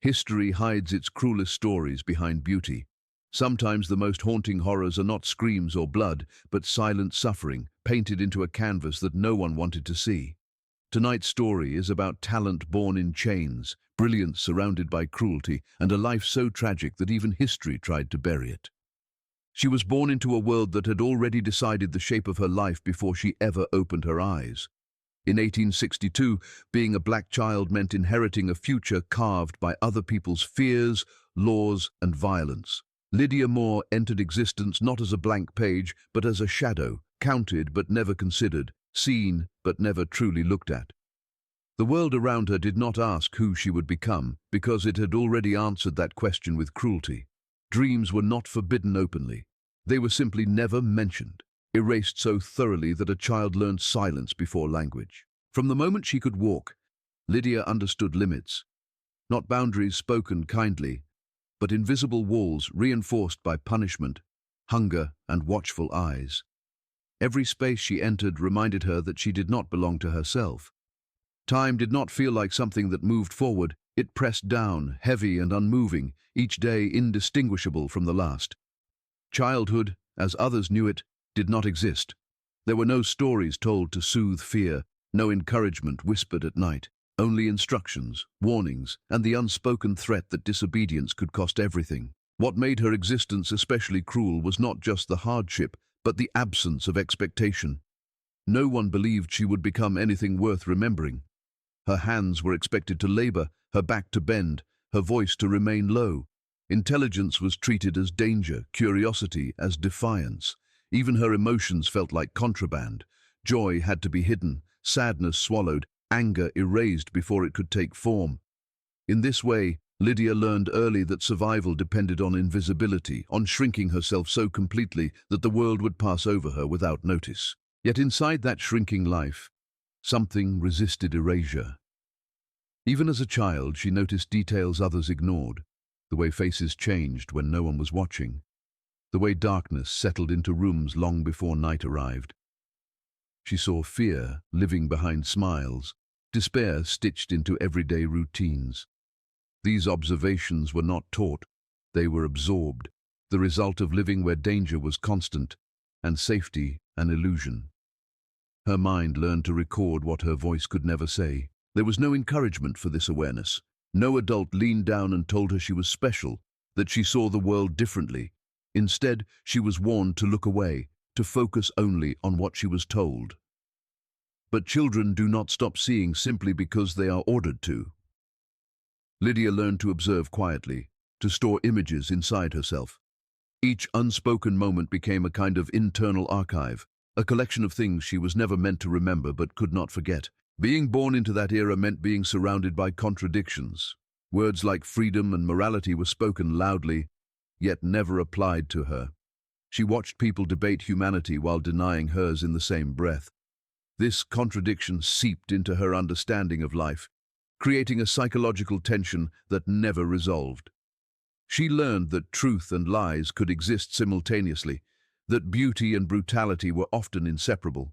History hides its cruelest stories behind beauty. Sometimes the most haunting horrors are not screams or blood, but silent suffering, painted into a canvas that no one wanted to see. Tonight's story is about talent born in chains, brilliance surrounded by cruelty, and a life so tragic that even history tried to bury it. She was born into a world that had already decided the shape of her life before she ever opened her eyes. In 1862, being a black child meant inheriting a future carved by other people's fears, laws, and violence. Lydia Moore entered existence not as a blank page, but as a shadow, counted but never considered, seen but never truly looked at. The world around her did not ask who she would become, because it had already answered that question with cruelty. Dreams were not forbidden openly. They were simply never mentioned, erased so thoroughly that a child learned silence before language. From the moment she could walk, Lydia understood limits, not boundaries spoken kindly, but invisible walls reinforced by punishment, hunger, and watchful eyes. Every space she entered reminded her that she did not belong to herself. Time did not feel like something that moved forward. It pressed down, heavy and unmoving, each day indistinguishable from the last. Childhood, as others knew it, did not exist. There were no stories told to soothe fear, no encouragement whispered at night, only instructions, warnings, and the unspoken threat that disobedience could cost everything. What made her existence especially cruel was not just the hardship, but the absence of expectation. No one believed she would become anything worth remembering. Her hands were expected to labor, her back to bend, her voice to remain low. Intelligence was treated as danger, curiosity as defiance. Even her emotions felt like contraband. Joy had to be hidden, sadness swallowed, anger erased before it could take form. In this way, Lydia learned early that survival depended on invisibility, on shrinking herself so completely that the world would pass over her without notice. Yet inside that shrinking life, something resisted erasure. Even as a child, she noticed details others ignored, the way faces changed when no one was watching, the way darkness settled into rooms long before night arrived. She saw fear living behind smiles, despair stitched into everyday routines. These observations were not taught, they were absorbed, the result of living where danger was constant and safety an illusion. Her mind learned to record what her voice could never say. There was no encouragement for this awareness. No adult leaned down and told her she was special, that she saw the world differently. Instead, she was warned to look away, to focus only on what she was told. But children do not stop seeing simply because they are ordered to. Lydia learned to observe quietly, to store images inside herself. Each unspoken moment became a kind of internal archive, a collection of things she was never meant to remember but could not forget. Being born into that era meant being surrounded by contradictions. Words like freedom and morality were spoken loudly, yet never applied to her. She watched people debate humanity while denying hers in the same breath. This contradiction seeped into her understanding of life, creating a psychological tension that never resolved. She learned that truth and lies could exist simultaneously, that beauty and brutality were often inseparable.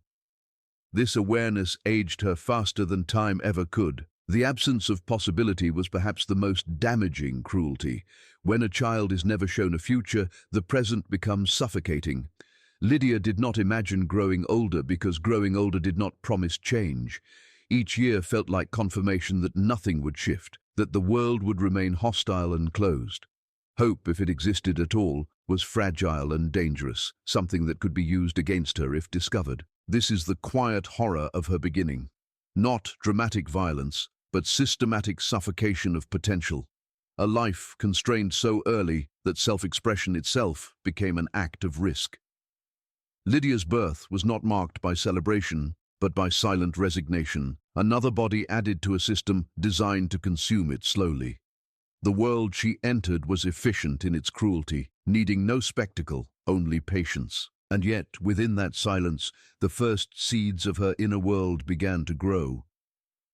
This awareness aged her faster than time ever could. The absence of possibility was perhaps the most damaging cruelty. When a child is never shown a future, the present becomes suffocating. Lydia did not imagine growing older because growing older did not promise change. Each year felt like confirmation that nothing would shift, that the world would remain hostile and closed. Hope, if it existed at all, was fragile and dangerous, something that could be used against her if discovered. This is the quiet horror of her beginning. Not dramatic violence, but systematic suffocation of potential. A life constrained so early that self-expression itself became an act of risk. Lydia's birth was not marked by celebration, but by silent resignation, another body added to a system designed to consume it slowly. The world she entered was efficient in its cruelty, needing no spectacle, only patience. And yet, within that silence, the first seeds of her inner world began to grow.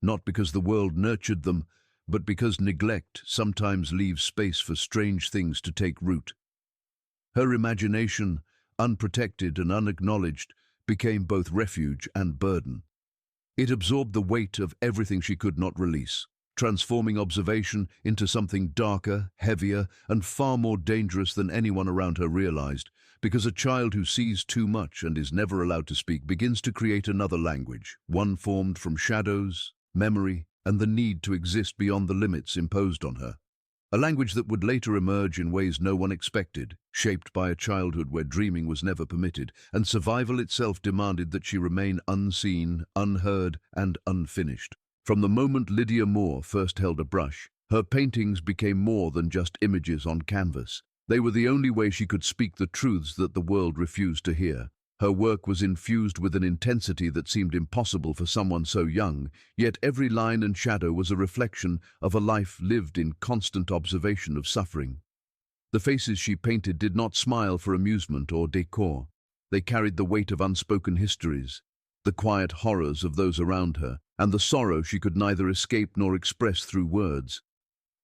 Not because the world nurtured them, but because neglect sometimes leaves space for strange things to take root. Her imagination, unprotected and unacknowledged, became both refuge and burden. It absorbed the weight of everything she could not release. transforming observation into something darker, heavier, and far more dangerous than anyone around her realized, because a child who sees too much and is never allowed to speak begins to create another language, one formed from shadows, memory, and the need to exist beyond the limits imposed on her. A language that would later emerge in ways no one expected, shaped by a childhood where dreaming was never permitted, and survival itself demanded that she remain unseen, unheard, and unfinished. From the moment Lydia Moore first held a brush, her paintings became more than just images on canvas. They were the only way she could speak the truths that the world refused to hear. Her work was infused with an intensity that seemed impossible for someone so young, yet every line and shadow was a reflection of a life lived in constant observation of suffering. The faces she painted did not smile for amusement or decor. They carried the weight of unspoken histories, the quiet horrors of those around her, and the sorrow she could neither escape nor express through words.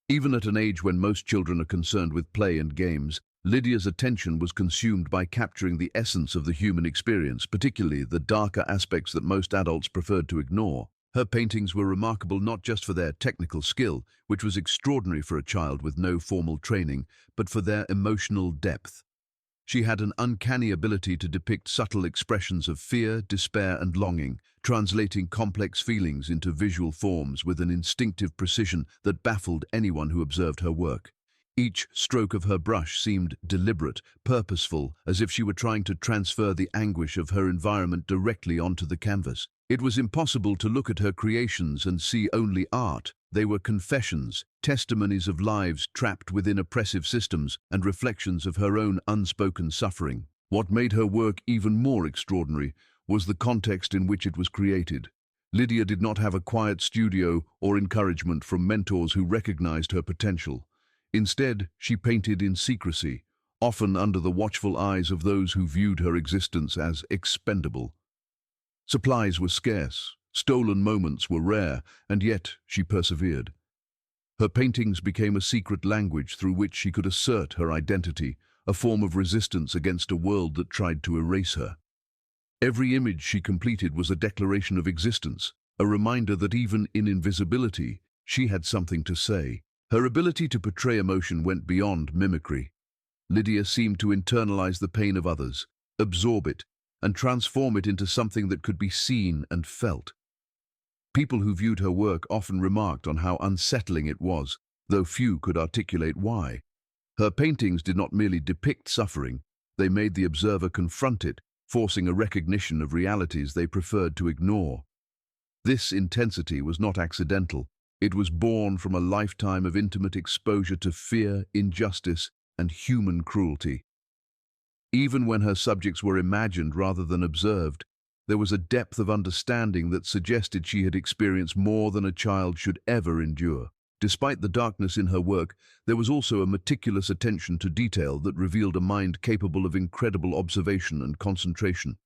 Even at an age when most children are concerned with play and games, Lydia's attention was consumed by capturing the essence of the human experience, particularly the darker aspects that most adults preferred to ignore. Her paintings were remarkable not just for their technical skill, which was extraordinary for a child with no formal training, but for their emotional depth. She had an uncanny ability to depict subtle expressions of fear, despair, and longing, translating complex feelings into visual forms with an instinctive precision that baffled anyone who observed her work. Each stroke of her brush seemed deliberate, purposeful, as if she were trying to transfer the anguish of her environment directly onto the canvas. It was impossible to look at her creations and see only art. They were confessions, testimonies of lives trapped within oppressive systems, and reflections of her own unspoken suffering. What made her work even more extraordinary was the context in which it was created. Lydia did not have a quiet studio or encouragement from mentors who recognized her potential. Instead, she painted in secrecy, often under the watchful eyes of those who viewed her existence as expendable. Supplies were scarce, stolen moments were rare, and yet she persevered. Her paintings became a secret language through which she could assert her identity, a form of resistance against a world that tried to erase her. Every image she completed was a declaration of existence, a reminder that even in invisibility, she had something to say. Her ability to portray emotion went beyond mimicry. Lydia seemed to internalize the pain of others, absorb it, and transform it into something that could be seen and felt. People who viewed her work often remarked on how unsettling it was, though few could articulate why. Her paintings did not merely depict suffering, they made the observer confront it, forcing a recognition of realities they preferred to ignore. This intensity was not accidental. It was born from a lifetime of intimate exposure to fear, injustice, and human cruelty. Even when her subjects were imagined rather than observed, there was a depth of understanding that suggested she had experienced more than a child should ever endure. Despite the darkness in her work, there was also a meticulous attention to detail that revealed a mind capable of incredible observation and concentration.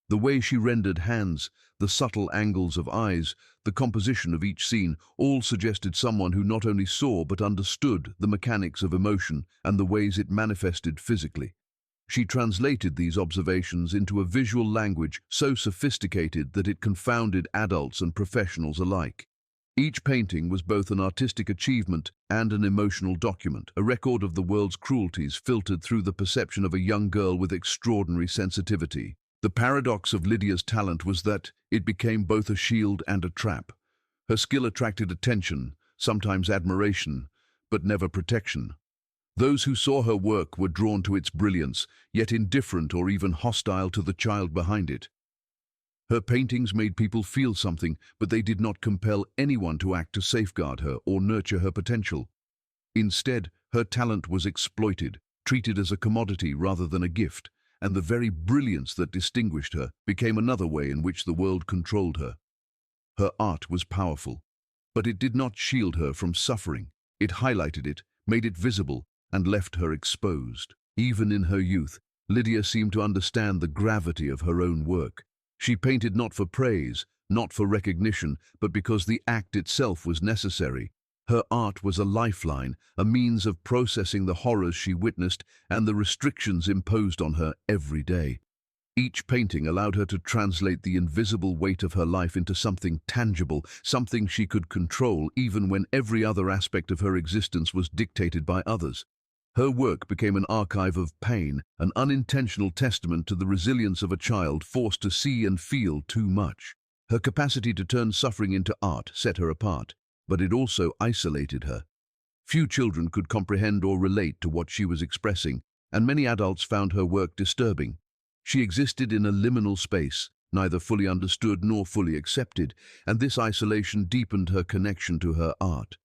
The way she rendered hands, the subtle angles of eyes, the composition of each scene, all suggested someone who not only saw but understood the mechanics of emotion and the ways it manifested physically. She translated these observations into a visual language so sophisticated that it confounded adults and professionals alike. Each painting was both an artistic achievement and an emotional document, a record of the world's cruelties filtered through the perception of a young girl with extraordinary sensitivity. The paradox of Lydia's talent was that it became both a shield and a trap. Her skill attracted attention, sometimes admiration, but never protection. Those who saw her work were drawn to its brilliance, yet indifferent or even hostile to the child behind it. Her paintings made people feel something, but they did not compel anyone to act to safeguard her or nurture her potential. Instead, her talent was exploited, treated as a commodity rather than a gift, and the very brilliance that distinguished her became another way in which the world controlled her. Her art was powerful, but it did not shield her from suffering. It highlighted it, made it visible, and left her exposed. Even in her youth, Lydia seemed to understand the gravity of her own work. She painted not for praise, not for recognition, but because the act itself was necessary. Her art was a lifeline, a means of processing the horrors she witnessed and the restrictions imposed on her every day. Each painting allowed her to translate the invisible weight of her life into something tangible, something she could control even when every other aspect of her existence was dictated by others. Her work became an archive of pain, an unintentional testament to the resilience of a child forced to see and feel too much. Her capacity to turn suffering into art set her apart, but it also isolated her. Few children could comprehend or relate to what she was expressing, and many adults found her work disturbing. She existed in a liminal space, neither fully understood nor fully accepted, and this isolation deepened her connection to her art.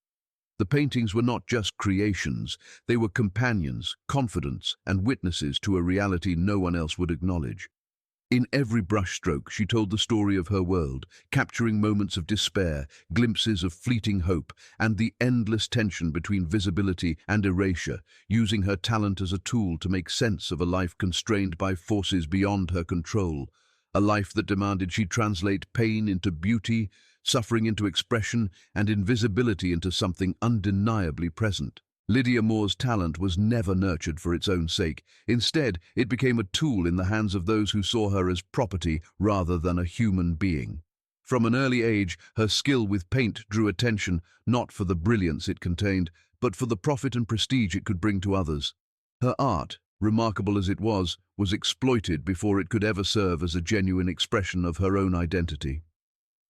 The paintings were not just creations, they were companions, confidants, and witnesses to a reality no one else would acknowledge. In every brushstroke, she told the story of her world, capturing moments of despair, glimpses of fleeting hope, and the endless tension between visibility and erasure, using her talent as a tool to make sense of a life constrained by forces beyond her control, a life that demanded she translate pain into beauty, suffering into expression, and invisibility into something undeniably present. Lydia Moore's talent was never nurtured for its own sake. Instead, it became a tool in the hands of those who saw her as property rather than a human being. From an early age, her skill with paint drew attention not for the brilliance it contained, but for the profit and prestige it could bring to others. Her art, remarkable as it was exploited before it could ever serve as a genuine expression of her own identity.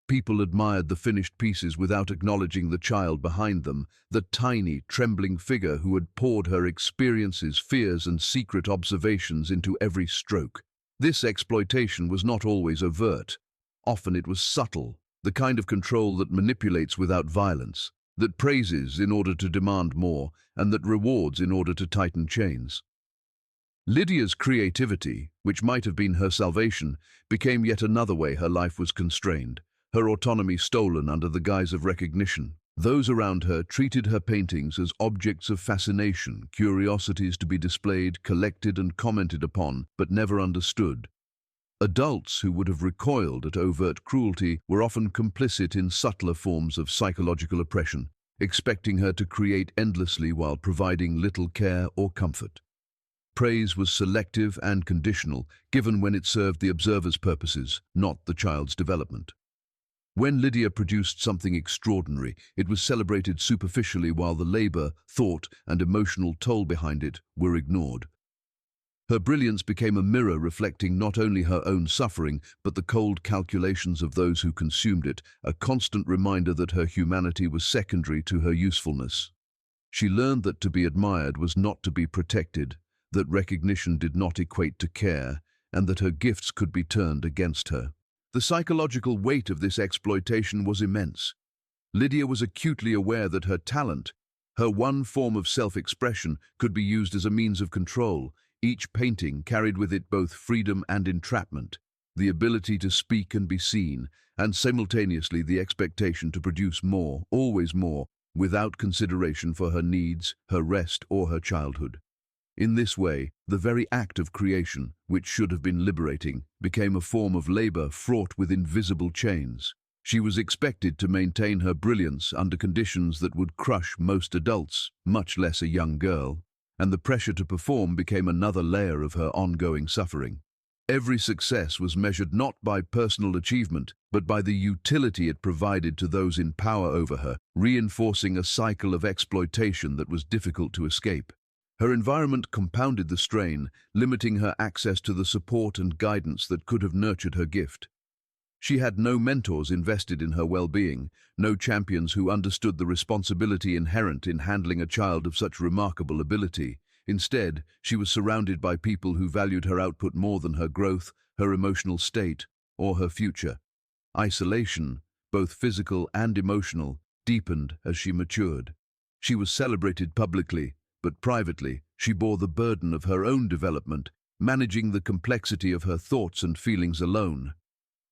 People admired the finished pieces without acknowledging the child behind them, the tiny, trembling figure who had poured her experiences, fears, and secret observations into every stroke. This exploitation was not always overt. Often it was subtle, the kind of control that manipulates without violence, that praises in order to demand more, and that rewards in order to tighten chains. Lydia's creativity, which might have been her salvation, became yet another way her life was constrained, her autonomy stolen under the guise of recognition. Those around her treated her paintings as objects of fascination, curiosities to be displayed, collected and commented upon, but never understood. Adults who would have recoiled at overt cruelty were often complicit in subtler forms of psychological oppression, expecting her to create endlessly while providing little care or comfort. Praise was selective and conditional, given when it served the observer's purposes, not the child's development. When Lydia produced something extraordinary, it was celebrated superficially while the labor, thought, and emotional toll behind it were ignored. Her brilliance became a mirror reflecting not only her own suffering, but the cold calculations of those who consumed it, a constant reminder that her humanity was secondary to her usefulness. She learned that to be admired was not to be protected, that recognition did not equate to care, and that her gifts could be turned against her. The psychological weight of this exploitation was immense. Lydia was acutely aware that her talent, her one form of self-expression, could be used as a means of control. Each painting carried with it both freedom and entrapment, the ability to speak and be seen, and simultaneously the expectation to produce more, always more, without consideration for her needs, her rest, or her childhood. In this way, the very act of creation, which should have been liberating, became a form of labor fraught with invisible chains. She was expected to maintain her brilliance under conditions that would crush most adults, much less a young girl, and the pressure to perform became another layer of her ongoing suffering. Every success was measured not by personal achievement, but by the utility it provided to those in power over her, reinforcing a cycle of exploitation that was difficult to escape. Her environment compounded the strain, limiting her access to the support and guidance that could have nurtured her gift. She had no mentors invested in her well-being, no champions who understood the responsibility inherent in handling a child of such remarkable ability. Instead, she was surrounded by people who valued her output more than her growth, her emotional state, or her future. Isolation, both physical and emotional, deepened as she matured. She was celebrated publicly, but privately, she bore the burden of her own development, managing the complexity of her thoughts and feelings alone.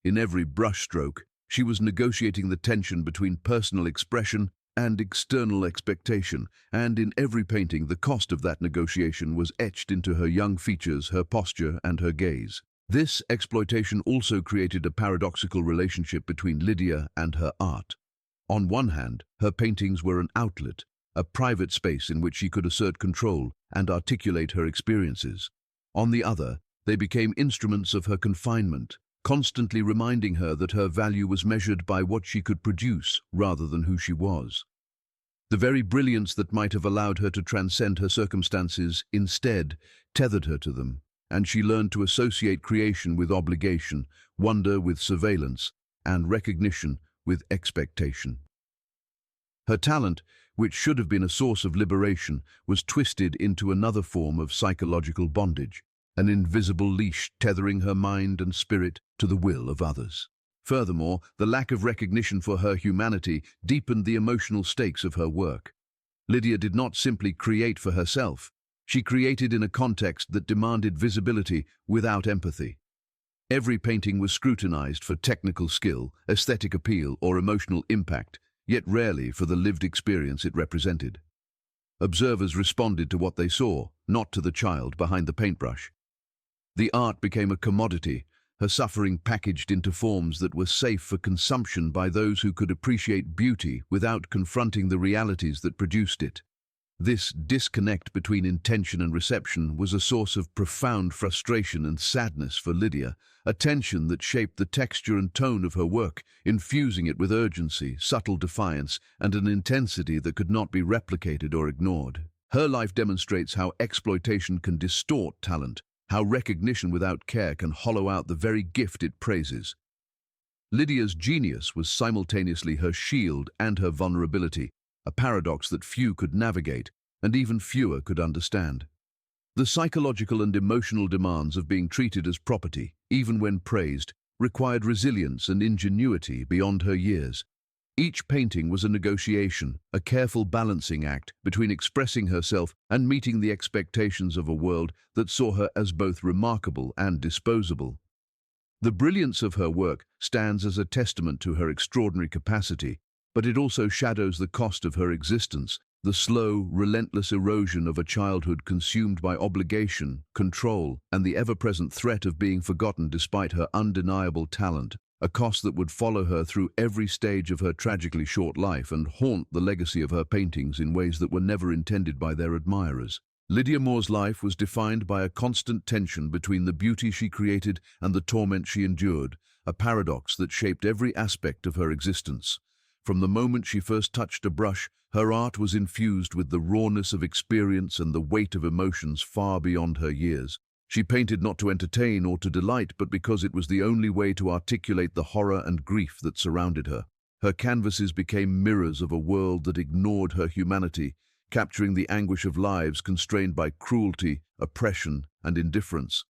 In every brushstroke, she was negotiating the tension between personal expression and external expectation, and in every painting the cost of that negotiation was etched into her young features, her posture, and her gaze. This exploitation also created a paradoxical relationship between Lydia and her art. On one hand, her paintings were an outlet, a private space in which she could assert control and articulate her experiences. On the other, They became instruments of her confinement, constantly reminding her that her value was measured by what she could produce rather than who she was. The very brilliance that might have allowed her to transcend her circumstances instead tethered her to them, and she learned to associate creation with obligation, wonder with surveillance, and recognition with expectation. Her talent, which should have been a source of liberation, was twisted into another form of psychological bondage, an invisible leash tethering her mind and spirit to the will of others. Furthermore, the lack of recognition for her humanity deepened the emotional stakes of her work. Lydia did not simply create for herself. She created in a context that demanded visibility without empathy. Every painting was scrutinized for technical skill, aesthetic appeal, or emotional impact, yet rarely for the lived experience it represented. Observers responded to what they saw, not to the child behind the paintbrush. The art became a commodity, her suffering packaged into forms that were safe for consumption by those who could appreciate beauty without confronting the realities that produced it. This disconnect between intention and reception was a source of profound frustration and sadness for Lydia, a tension that shaped the texture and tone of her work, infusing it with urgency, subtle defiance, and an intensity that could not be replicated or ignored. Her life demonstrates how exploitation can distort talent, how recognition without care can hollow out the very gift it praises. Lydia's genius was simultaneously her shield and her vulnerability, a paradox that few could navigate, and even fewer could understand. The psychological and emotional demands of being treated as property, even when praised, required resilience and ingenuity beyond her years. Each painting was a negotiation, a careful balancing act between expressing herself and meeting the expectations of a world that saw her as both remarkable and disposable. The brilliance of her work stands as a testament to her extraordinary capacity, but it also shadows the cost of her existence, the slow, relentless erosion of a childhood consumed by obligation, control, and the ever-present threat of being forgotten despite her undeniable talent, a cost that would follow her through every stage of her tragically short life and haunt the legacy of her paintings in ways that were never intended by their admirers. Lydia Moore's life was defined by a constant tension between the beauty she created and the torment she endured, a paradox that shaped every aspect of her existence. From the moment she first touched a brush, her art was infused with the rawness of experience and the weight of emotions far beyond her years. She painted not to entertain or to delight, but because it was the only way to articulate the horror and grief that surrounded her. Her canvases became mirrors of a world that ignored her humanity, capturing the anguish of lives constrained by cruelty, oppression, and indifference.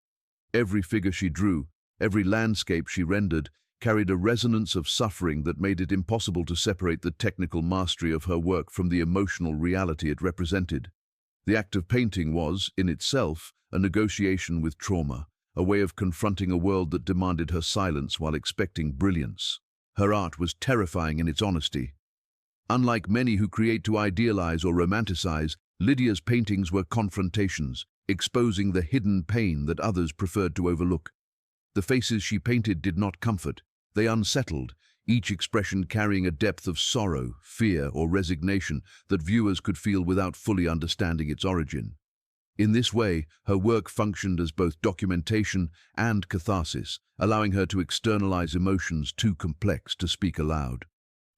Every figure she drew, every landscape she rendered, carried a resonance of suffering that made it impossible to separate the technical mastery of her work from the emotional reality it represented. The act of painting was, in itself, a negotiation with trauma, a way of confronting a world that demanded her silence while expecting brilliance. Her art was terrifying in its honesty. Unlike many who create to idealize or romanticize, Lydia's paintings were confrontations, exposing the hidden pain that others preferred to overlook. The faces she painted did not comfort, they unsettled, each expression carrying a depth of sorrow, fear, or resignation that viewers could feel without fully understanding its origin. In this way, her work functioned as both documentation and catharsis, allowing her to externalize emotions too complex to speak aloud.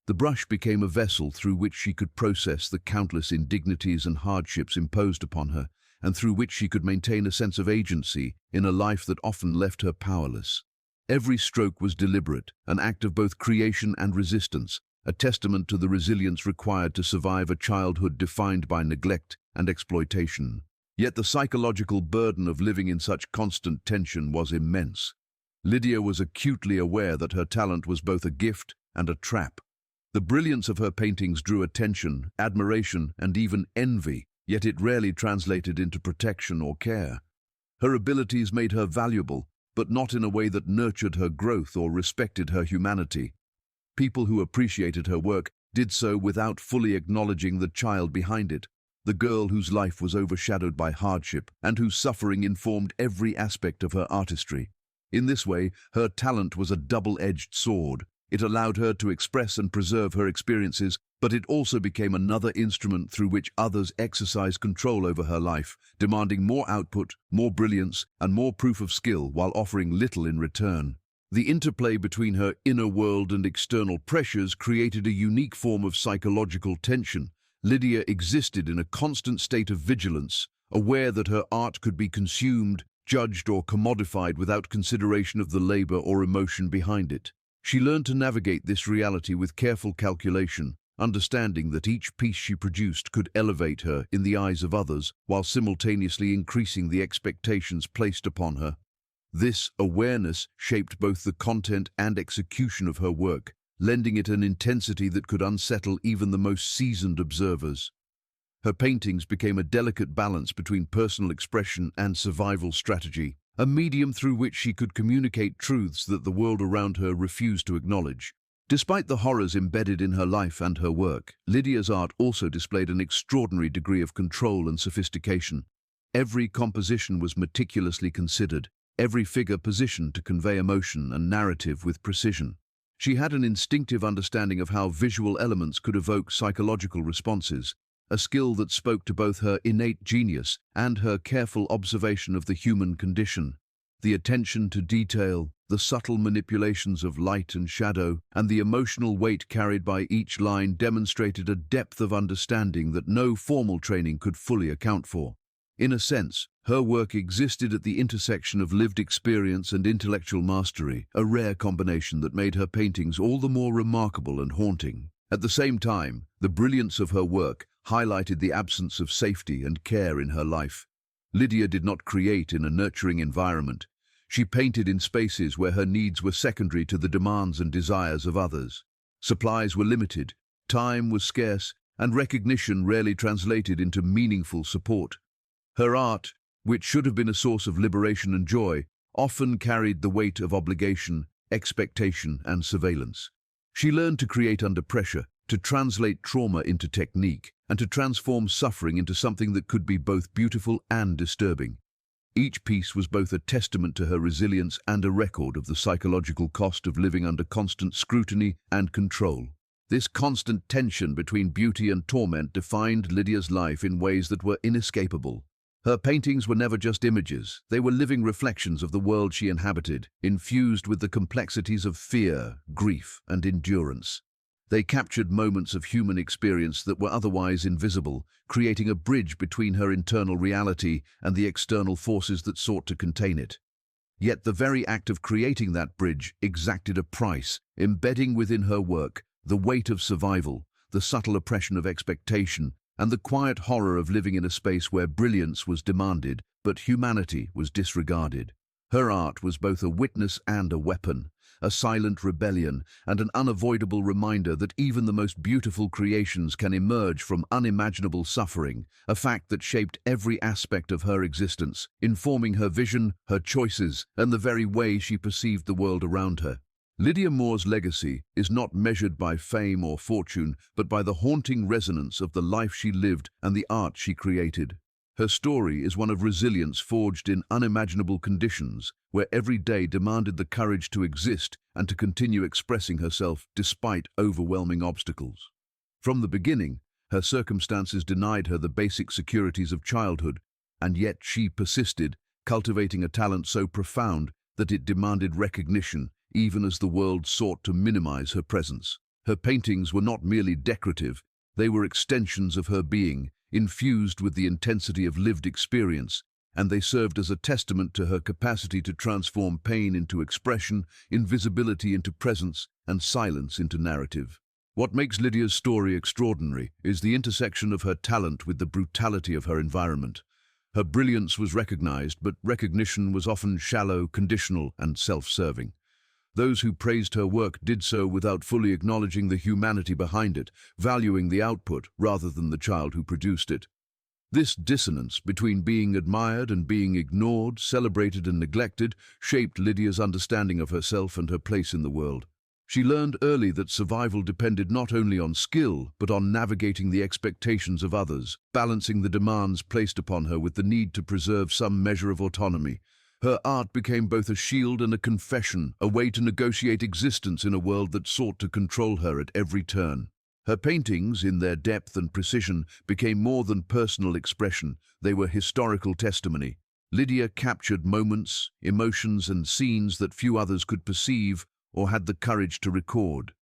The brush became a vessel through which she could process the countless indignities and hardships imposed upon her, and through which she could maintain a sense of agency in a life that often left her powerless. Every stroke was deliberate, an act of both creation and resistance, a testament to the resilience required to survive a childhood defined by neglect and exploitation. Yet the psychological burden of living in such constant tension was immense. Lydia was acutely aware that her talent was both a gift and a trap. The brilliance of her paintings drew attention, admiration, and even envy, yet it rarely translated into protection or care. Her abilities made her valuable, but not in a way that nurtured her growth or respected her humanity. People who appreciated her work did so without fully acknowledging the child behind it, the girl whose life was overshadowed by hardship and whose suffering informed every aspect of her artistry. In this way, her talent was a double-edged sword. It allowed her to express and preserve her experiences, But it also became another instrument through which others exercised control over her life, demanding more output, more brilliance, and more proof of skill while offering little in return. The interplay between her inner world and external pressures created a unique form of psychological tension. Lydia existed in a constant state of vigilance, aware that her art could be consumed, judged, or commodified without consideration of the labor or emotion behind it. She learned to navigate this reality with careful calculation, understanding that each piece she produced could elevate her in the eyes of others while simultaneously increasing the expectations placed upon her. This awareness shaped both the content and execution of her work, lending it an intensity that could unsettle even the most seasoned observers. Her paintings became a delicate balance between personal expression and survival strategy, a medium through which she could communicate truths that the world around her refused to acknowledge. Despite the horrors embedded in her life and her work, Lydia's art also displayed an extraordinary degree of control and sophistication. Every composition was meticulously considered, every figure positioned to convey emotion and narrative with precision. She had an instinctive understanding of how visual elements could evoke psychological responses, a skill that spoke to both her innate genius and her careful observation of the human condition. The attention to detail, the subtle manipulations of light and shadow, and the emotional weight carried by each line demonstrated a depth of understanding that no formal training could fully account for. In a sense, her work existed at the intersection of lived experience and intellectual mastery, a rare combination that made her paintings all the more remarkable and haunting. At the same time, the brilliance of her work highlighted the absence of safety and care in her life. Lydia did not create in a nurturing environment. She painted in spaces where her needs were secondary to the demands and desires of others. Supplies were limited, time was scarce, and recognition rarely translated into meaningful support. Her art, which should have been a source of liberation and joy, often carried the weight of obligation, expectation, and surveillance. She learned to create under pressure, to translate trauma into technique, and to transform suffering into something that could be both beautiful and disturbing. Each piece was both a testament to her resilience and a record of the psychological cost of living under constant scrutiny and control. This constant tension between beauty and torment defined Lydia's life in ways that were inescapable. Her paintings were never just images, they were living reflections of the world she inhabited, infused with the complexities of fear, grief, and endurance. They captured moments of human experience that were otherwise invisible, creating a bridge between her internal reality and the external forces that sought to contain it. Yet the very act of creating that bridge exacted a price, embedding within her work the weight of survival, the subtle oppression of expectation, and the quiet horror of living in a space where brilliance was demanded, but humanity was disregarded. Her art was both a witness and a weapon, a silent rebellion, and an unavoidable reminder that even the most beautiful creations can emerge from unimaginable suffering, a fact that shaped every aspect of her existence, informing her vision, her choices, and the very way she perceived the world around her. Lydia Moore's legacy is not measured by fame or fortune, but by the haunting resonance of the life she lived and the art she created. Her story is one of resilience forged in unimaginable conditions, where every day demanded the courage to exist and to continue expressing herself despite overwhelming obstacles. From the beginning, her circumstances denied her the basic securities of childhood, and yet she persisted, cultivating a talent so profound that it demanded recognition, even as the world sought to minimize her presence. Her paintings were not merely decorative, they were extensions of her being, infused with the intensity of lived experience, and they served as a testament to her capacity to transform pain into expression, invisibility into presence, and silence into narrative. What makes Lydia's story extraordinary is the intersection of her talent with the brutality of her environment. Her brilliance was recognized, but recognition was often shallow, conditional, and self-serving. Those who praised her work did so without fully acknowledging the humanity behind it, valuing the output rather than the child who produced it. This dissonance between being admired and being ignored, celebrated and neglected, shaped Lydia's understanding of herself and her place in the world. She learned early that survival depended not only on skill, but on navigating the expectations of others, balancing the demands placed upon her with the need to preserve some measure of autonomy. Her art became both a shield and a confession, a way to negotiate existence in a world that sought to control her at every turn. Her paintings, in their depth and precision, became more than personal expression. They were historical testimony. Lydia captured moments, emotions, and scenes that few others could perceive or had the courage to record.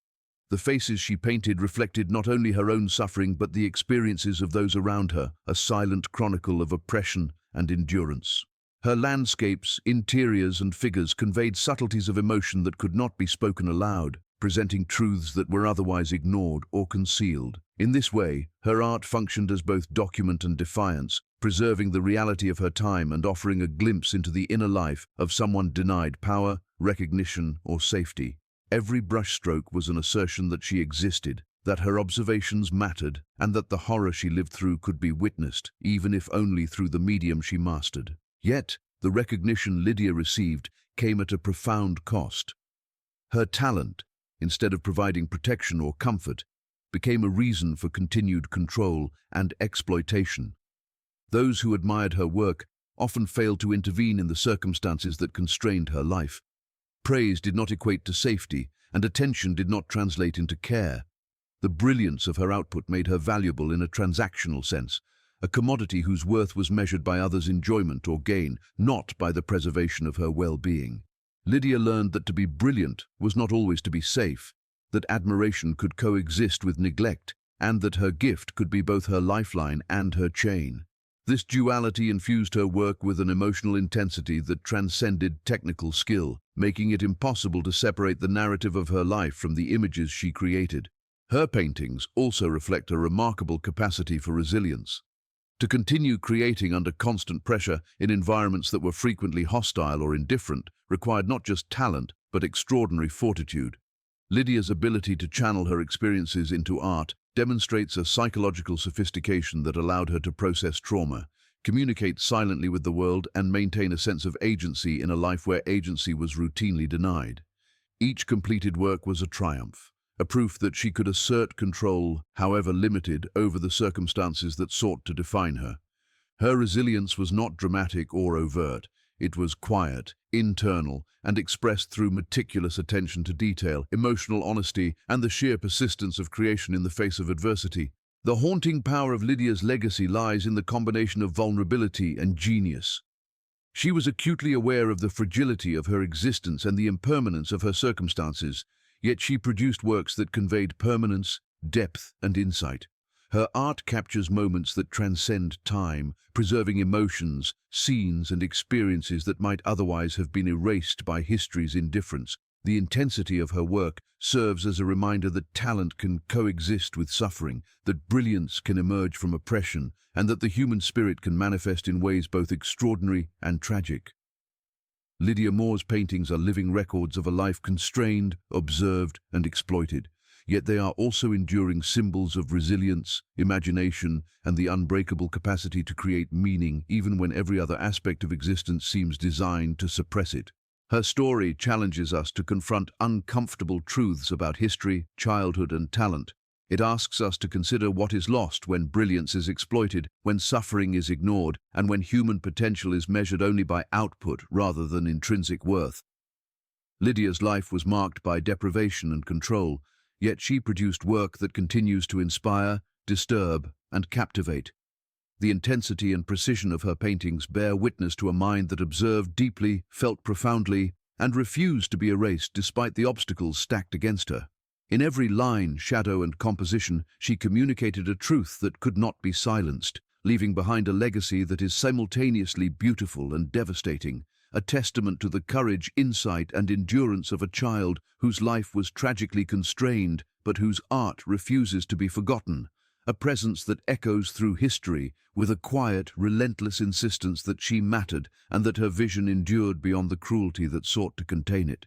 The faces she painted reflected not only her own suffering but the experiences of those around her, a silent chronicle of oppression and endurance. Her landscapes, interiors, and figures conveyed subtleties of emotion that could not be spoken aloud, presenting truths that were otherwise ignored or concealed. In this way, her art functioned as both document and defiance, preserving the reality of her time and offering a glimpse into the inner life of someone denied power, recognition, or safety. Every brushstroke was an assertion that she existed, that her observations mattered, and that the horror she lived through could be witnessed, even if only through the medium she mastered. Yet, the recognition Lydia received came at a profound cost. Her talent, instead of providing protection or comfort, became a reason for continued control and exploitation. Those who admired her work often failed to intervene in the circumstances that constrained her life. Praise did not equate to safety, and attention did not translate into care. The brilliance of her output made her valuable in a transactional sense, a commodity whose worth was measured by others' enjoyment or gain, not by the preservation of her well-being. Lydia learned that to be brilliant was not always to be safe, that admiration could coexist with neglect, and that her gift could be both her lifeline and her chain. This duality infused her work with an emotional intensity that transcended technical skill, making it impossible to separate the narrative of her life from the images she created. Her paintings also reflect a remarkable capacity for resilience. To continue creating under constant pressure in environments that were frequently hostile or indifferent required not just talent, but extraordinary fortitude. Lydia's ability to channel her experiences into art demonstrates a psychological sophistication that allowed her to process trauma, communicate silently with the world, and maintain a sense of agency in a life where agency was routinely denied. Each completed work was a triumph, a proof that she could assert control, however limited, over the circumstances that sought to define her. Her resilience was not dramatic or overt. It was quiet, internal, and expressed through meticulous attention to detail, emotional honesty, and the sheer persistence of creation in the face of adversity. The haunting power of Lydia's legacy lies in the combination of vulnerability and genius. She was acutely aware of the fragility of her existence and the impermanence of her circumstances, yet she produced works that conveyed permanence, depth, and insight. Her art captures moments that transcend time, preserving emotions, scenes, and experiences that might otherwise have been erased by history's indifference. The intensity of her work serves as a reminder that talent can coexist with suffering, that brilliance can emerge from oppression, and that the human spirit can manifest in ways both extraordinary and tragic. Lydia Moore's paintings are living records of a life constrained, observed, and exploited. Yet they are also enduring symbols of resilience, imagination, and the unbreakable capacity to create meaning even when every other aspect of existence seems designed to suppress it. Her story challenges us to confront uncomfortable truths about history, childhood, and talent. It asks us to consider what is lost when brilliance is exploited, when suffering is ignored, and when human potential is measured only by output rather than intrinsic worth. Lydia's life was marked by deprivation and control, yet she produced work that continues to inspire, disturb, and captivate. The intensity and precision of her paintings bear witness to a mind that observed deeply, felt profoundly, and refused to be erased despite the obstacles stacked against her. In every line, shadow, and composition, she communicated a truth that could not be silenced, leaving behind a legacy that is simultaneously beautiful and devastating, a testament to the courage, insight, and endurance of a child whose life was tragically constrained, but whose art refuses to be forgotten, a presence that echoes through history with a quiet, relentless insistence that she mattered and that her vision endured beyond the cruelty that sought to contain it.